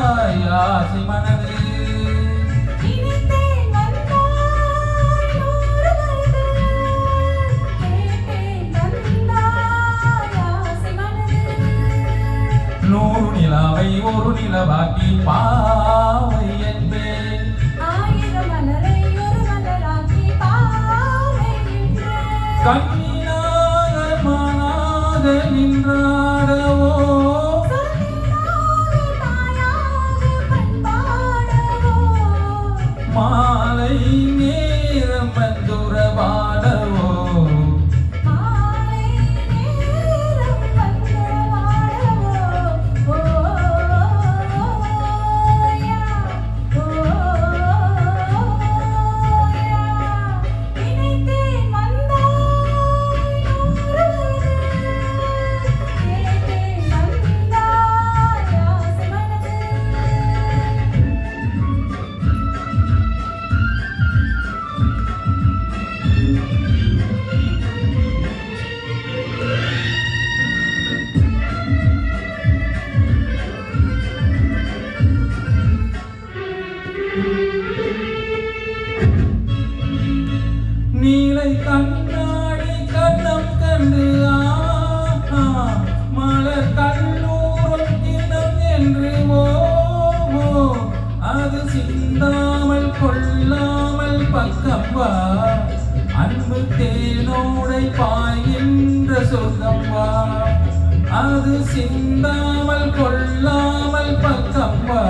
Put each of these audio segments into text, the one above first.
ஆசை மனது நூறு நிலாவை ஒரு நிலவாக்கி பாவை என்பேன் கண்ணீராக மானாக நின்றாடவோ மாலை நேரம் வந்துறவாடவோ நீலை கண்ணாடி கண்ணம் கண்டு மலர் கல்லூரம் கிண்ணம் என்று அது சிந்தாமல் கொள்ளாமல் பக்கம் வா அன்பு தேனோடை பாய்கின்ற சொர்க்கம் வா அது சிந்தாமல் கொள்ளாமல் பக்கம் வா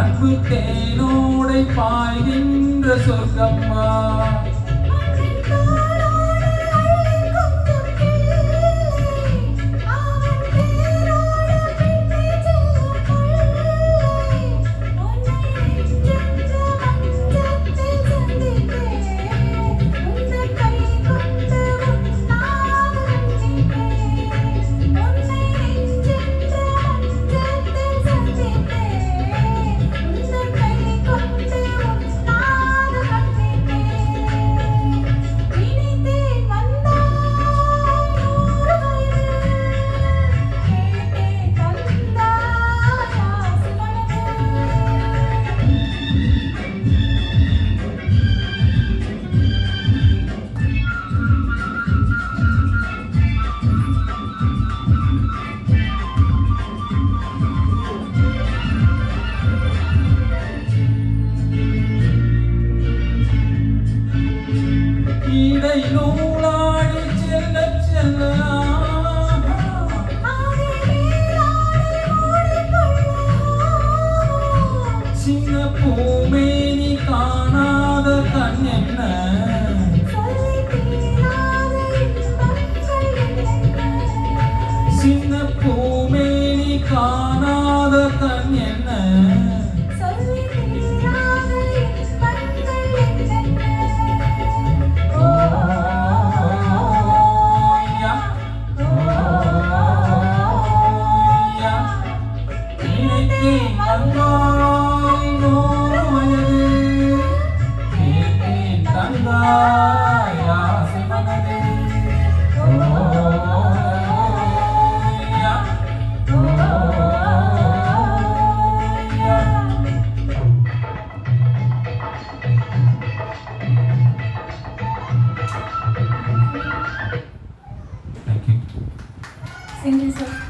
அன்பு தேனோடை பாய்கின்ற சொர்க்கம் வா நூலாடி செல்ல செல்ல சின்ன பூமேனி காணாத கண் என்ன சின்ன பூமேனி காணாத கண் என்ன Thank you, sir.